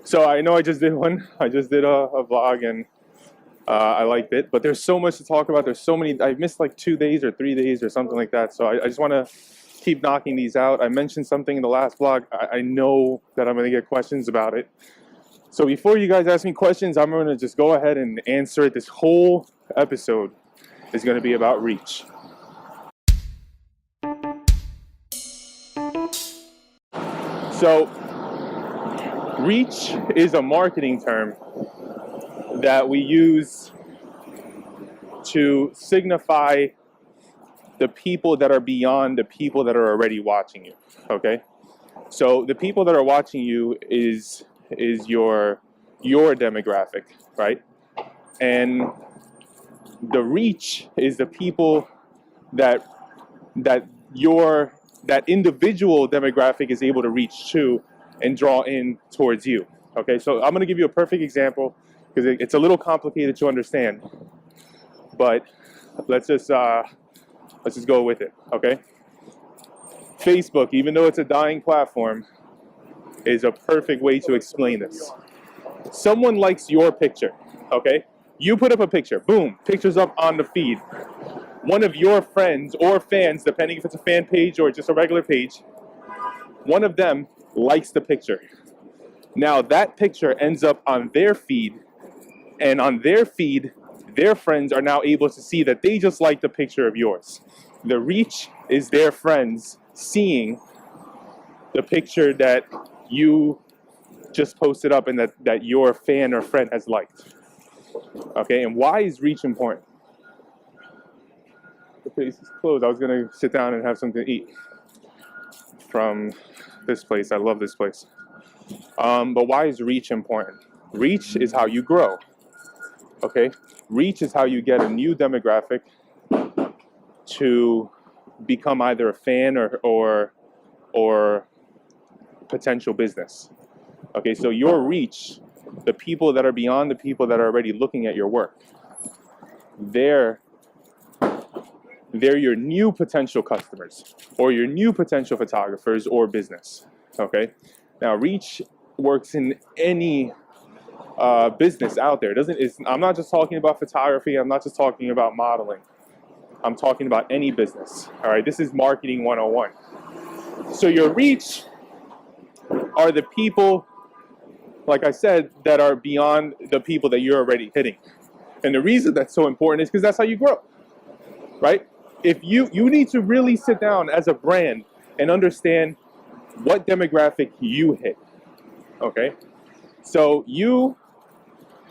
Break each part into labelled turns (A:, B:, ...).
A: So I know I just did one. I just did a vlog, and I liked it. But there's so much to talk about. There's so many. I missed like 2 days or 3 days or something like that. So I just want to keep knocking these out. I mentioned something in the last vlog. I know that I'm going to get questions about it. So before you guys ask me questions, I'm going to just go ahead and answer it. This whole episode is going to be about reach. So reach is a marketing term that we use to signify the people that are beyond the people that are already watching you, okay? So the people that are watching you is your demographic, right? And the reach is the people that individual demographic is able to reach to and draw in towards you. Okay, so I'm going to give you a perfect example because it's a little complicated to understand, but let's just go with it. Okay, Facebook, even though it's a dying platform, is a perfect way to explain this. Someone likes your picture. Okay, you put up a picture, boom, picture's up on the feed. One of your friends or fans, depending if it's a fan page or just a regular page, one of them likes the picture. Now that picture ends up on their feed, and on their feed, their friends are now able to see that they just like the picture of yours. The reach is their friends seeing the picture that you just posted up and that your fan or friend has liked. Okay, and why is reach important? The place is closed. I was gonna sit down and have something to eat from this place. I love this place. But why is reach important? Reach is how you grow. Okay, reach is how you get a new demographic to become either a fan or potential business. Okay, so your reach, the people that are beyond the people that are already looking at your work, they're your new potential customers or your new potential photographers or business. Okay, now reach works in any business out there. I'm not just talking about photography. I'm not just talking about modeling. I'm talking about any business. All right, this is marketing 101. So your reach are the people, like I said, that are beyond the people that you're already hitting. And the reason that's so important is because that's how you grow, right? If you need to really sit down as a brand and understand what demographic you hit. Okay, so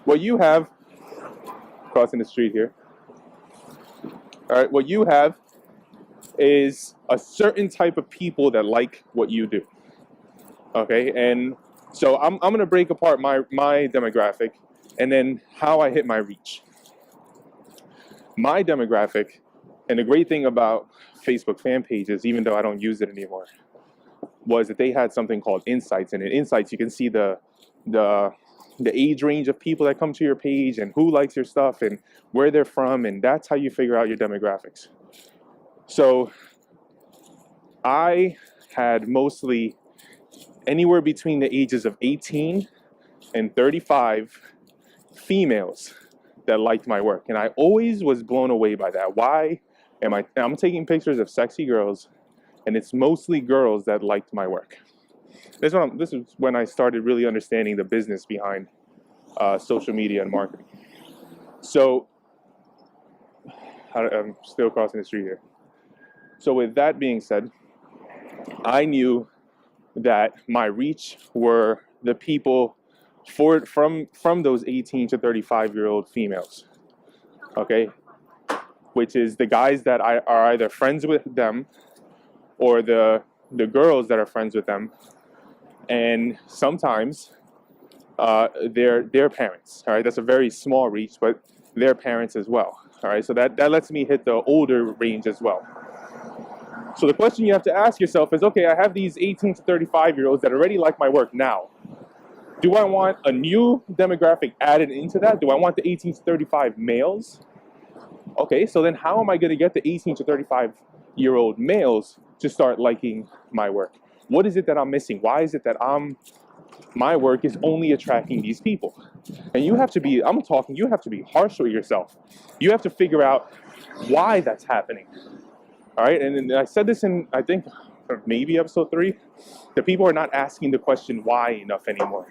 A: what you have, crossing the street here. All right, what you have is a certain type of people that like what you do. Okay, and so I'm gonna break apart my demographic and then how I hit my reach. My demographic, and the great thing about Facebook fan pages, even though I don't use it anymore, was that they had something called insights. And in insights, you can see the age range of people that come to your page and who likes your stuff and where they're from, and that's how you figure out your demographics. So I had mostly anywhere between the ages of 18 and 35 females that liked my work, and I always was blown away by that. Why am I'm taking pictures of sexy girls, and it's mostly girls that liked my work. This is when I started really understanding the business behind social media and marketing. So I'm still crossing the street here. So with that being said, I knew that my reach were the people from those 18 to 35-year-old females. Okay, which is the guys that are either friends with them or the girls that are friends with them, and sometimes their parents. All right, that's a very small reach, but their parents as well. All right, so that lets me hit the older range as well. So the question you have to ask yourself is, okay, I have these 18 to 35-year-olds that already like my work now. Do I want a new demographic added into that? Do I want the 18 to 35 males? Okay, so then how am I going to get the 18 to 35-year-old males to start liking my work? What is it that I'm missing? Why is it that I'm my work is only attracting these people. And you have to be, you have to be harsh with yourself. You have to figure out why that's happening. All right, and I said this in, I think, maybe episode 3, that people are not asking the question why enough anymore.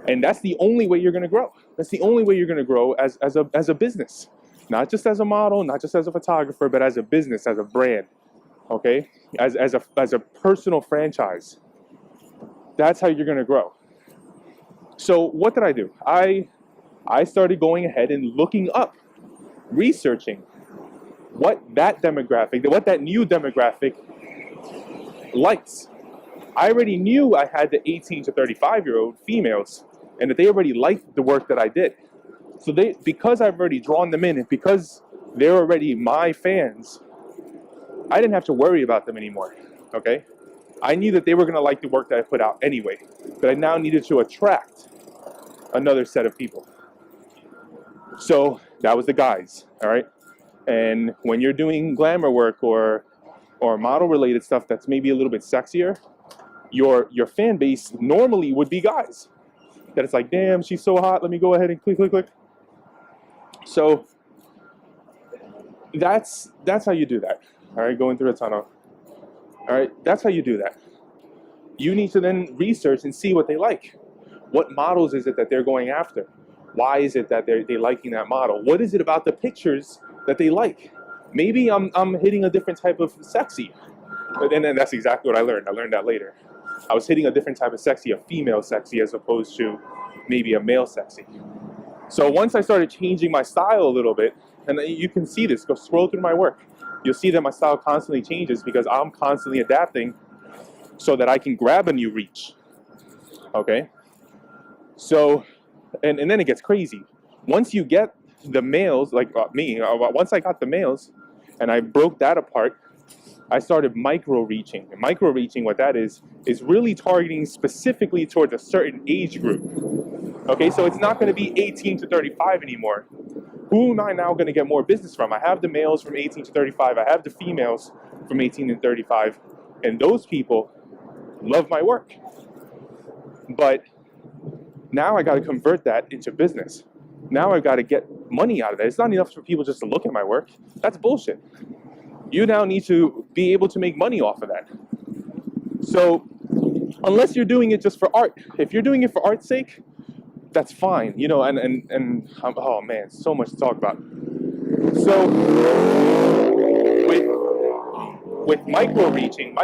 A: And that's the only way you're gonna grow. That's the only way you're gonna grow as a business. Not just as a model, not just as a photographer, but as a business, as a brand, okay? As a personal franchise. That's how you're gonna grow. So what did I do? I started going ahead and looking up, researching what that new demographic likes. I already knew I had the 18 to 35-year-old females and that they already liked the work that I did. So because I've already drawn them in and because they're already my fans, I didn't have to worry about them anymore, okay? I knew that they were gonna like the work that I put out anyway, but I now needed to attract another set of people. So that was the guys, all right? And when you're doing glamour work or model related stuff that's maybe a little bit sexier, your fan base normally would be guys. That it's like, damn, she's so hot, let me go ahead and click. So that's how you do that. All right, going through a tunnel. All right, that's how you do that. You need to then research and see what they like. What models is it that they're going after? Why is it that they're liking that model? What is it about the pictures that they like? Maybe I'm hitting a different type of sexy. And then that's exactly what I learned. I learned that later. I was hitting a different type of sexy, a female sexy, as opposed to maybe a male sexy. So once I started changing my style a little bit, and you can see this, go scroll through my work. You'll see that my style constantly changes because I'm constantly adapting so that I can grab a new reach, okay? So, and then it gets crazy. Once you get the males, like me, once I got the males and I broke that apart, I started micro-reaching. And micro-reaching, what that is really targeting specifically towards a certain age group. Okay, so it's not gonna be 18 to 35 anymore. Who am I now gonna get more business from? I have the males from 18 to 35, I have the females from 18 to 35, and those people love my work. But now I gotta convert that into business. Now I gotta get money out of that. It's not enough for people just to look at my work. That's bullshit. You now need to be able to make money off of that. So unless you're doing it just for art, if you're doing it for art's sake, that's fine, you know, and oh man, so much to talk about. So with micro-reaching,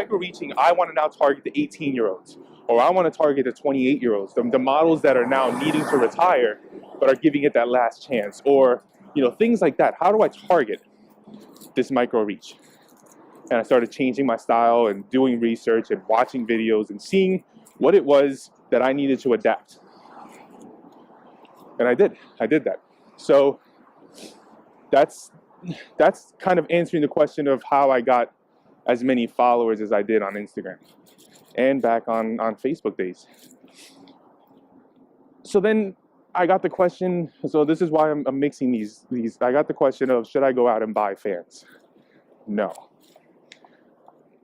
A: I want to now target the 18-year-olds, or I want to target the 28-year-olds, the models that are now needing to retire, but are giving it that last chance, or, you know, things like that. How do I target this micro-reach? And I started changing my style and doing research and watching videos and seeing what it was that I needed to adapt. And I did that. So that's kind of answering the question of how I got as many followers as I did on Instagram and back on Facebook days. So then I got the question, so this is why I'm mixing these. I got the question of, should I go out and buy fans? No.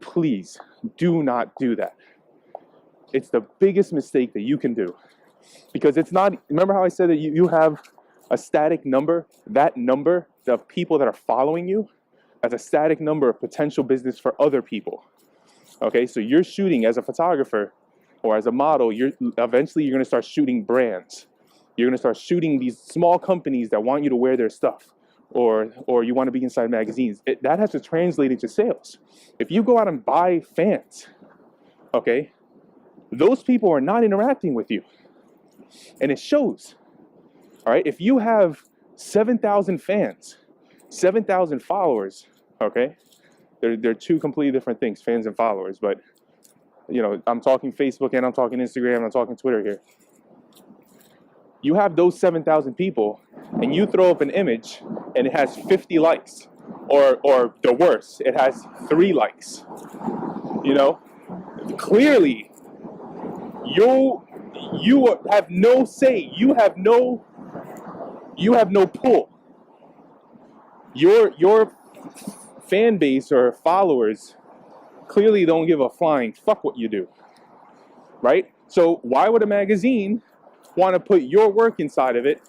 A: Please do not do that. It's the biggest mistake that you can do. Because it's not, remember how I said that you have a static number? That number of people that are following you, that's a static number of potential business for other people. Okay, so you're shooting as a photographer or as a model, eventually you're gonna start shooting brands. You're gonna start shooting these small companies that want you to wear their stuff, or you wanna be inside magazines. That has to translate into sales. If you go out and buy fans, okay, those people are not interacting with you. And it shows, all right? If you have 7,000 fans, 7,000 followers, okay? They're two completely different things, fans and followers, but, you know, I'm talking Facebook and I'm talking Instagram and I'm talking Twitter here. You have those 7,000 people and you throw up an image and it has 50 likes, or the worst, it has 3 likes, you know? Clearly, you have no say. You have no pull. Your fan base or followers clearly don't give a flying fuck what you do, right? So why would a magazine want to put your work inside of it?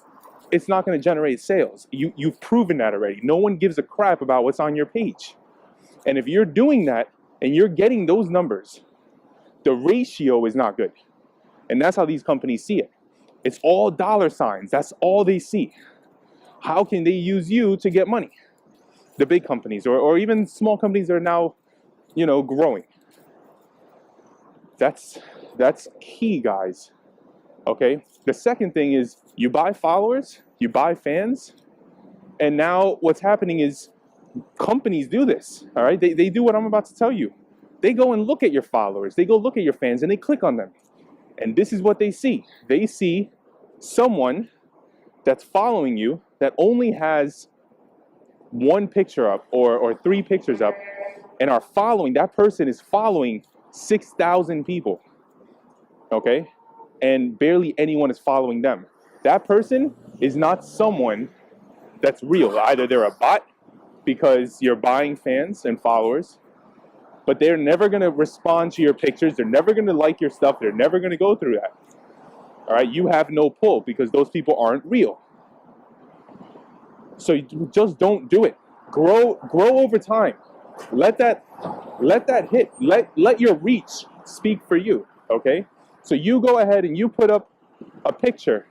A: It's not going to generate sales. You've proven that already. No one gives a crap about what's on your page. And if you're doing that and you're getting those numbers, the ratio is not good. And that's how these companies see it. It's all dollar signs. That's all they see. How can they use you to get money? The big companies or even small companies that are now, growing. That's key, guys. Okay? The second thing is you buy followers, you buy fans, and now what's happening is companies do this, all right? They do what I'm about to tell you. They go and look at your followers, they go look at your fans, and they click on them. And this is what they see. They see someone that's following you that only has one picture up or 3 pictures up, and that person is following 6,000 people, okay? And barely anyone is following them. That person is not someone that's real. Either they're a bot because you're buying fans and followers, but they're never going to respond to your pictures. They're never going to like your stuff. They're never going to go through that. All right, you have no pull because those people aren't real. So you just don't do it. Grow over time. Let that hit. Let your reach speak for you. Okay. So you go ahead and you put up a picture.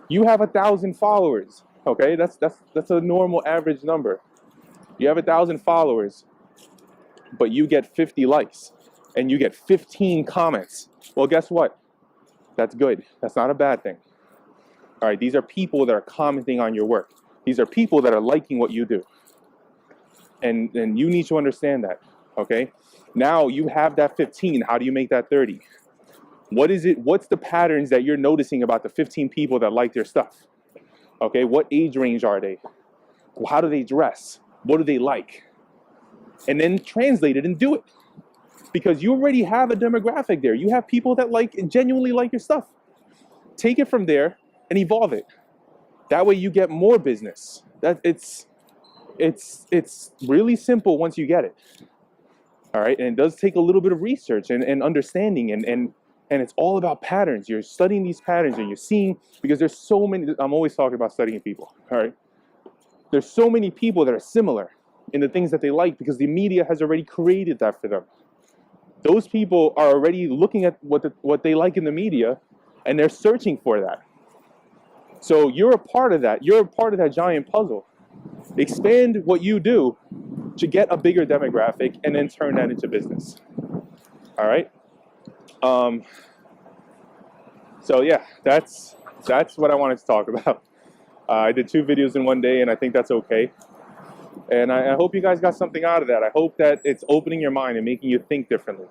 A: You have 1,000 followers. Okay, that's a normal average number. You have 1,000 followers, but you get 50 likes and you get 15 comments. Well, guess what? That's good. That's not a bad thing. All right, these are people that are commenting on your work. These are people that are liking what you do. And you need to understand that, okay? Now you have that 15. How do you make that 30? What is it? What's the patterns that you're noticing about the 15 people that like your stuff? Okay, what age range are they? How do they dress? What do they like? And then translate it and do it. Because you already have a demographic there. You have people that genuinely like your stuff. Take it from there and evolve it. That way you get more business. It's really simple once you get it. All right, and it does take a little bit of research and understanding and it's all about patterns. You're studying these patterns and you're seeing, because there's so many, I'm always talking about studying people, all right? There's so many people that are similar in the things that they like because the media has already created that for them. Those people are already looking at what they like in the media and they're searching for that. So you're a part of that. You're a part of that giant puzzle. Expand what you do to get a bigger demographic and then turn that into business. All right? So yeah, that's what I wanted to talk about. I did 2 videos in one day and I think that's okay. And I hope you guys got something out of that. I hope that it's opening your mind and making you think differently,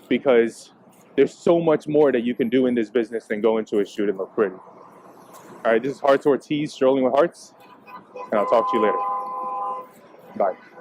A: because there's so much more that you can do in this business than go into a shoot and look pretty. All right, this is Harts Ortiz, Strolling with Harts, and I'll talk to you later. Bye.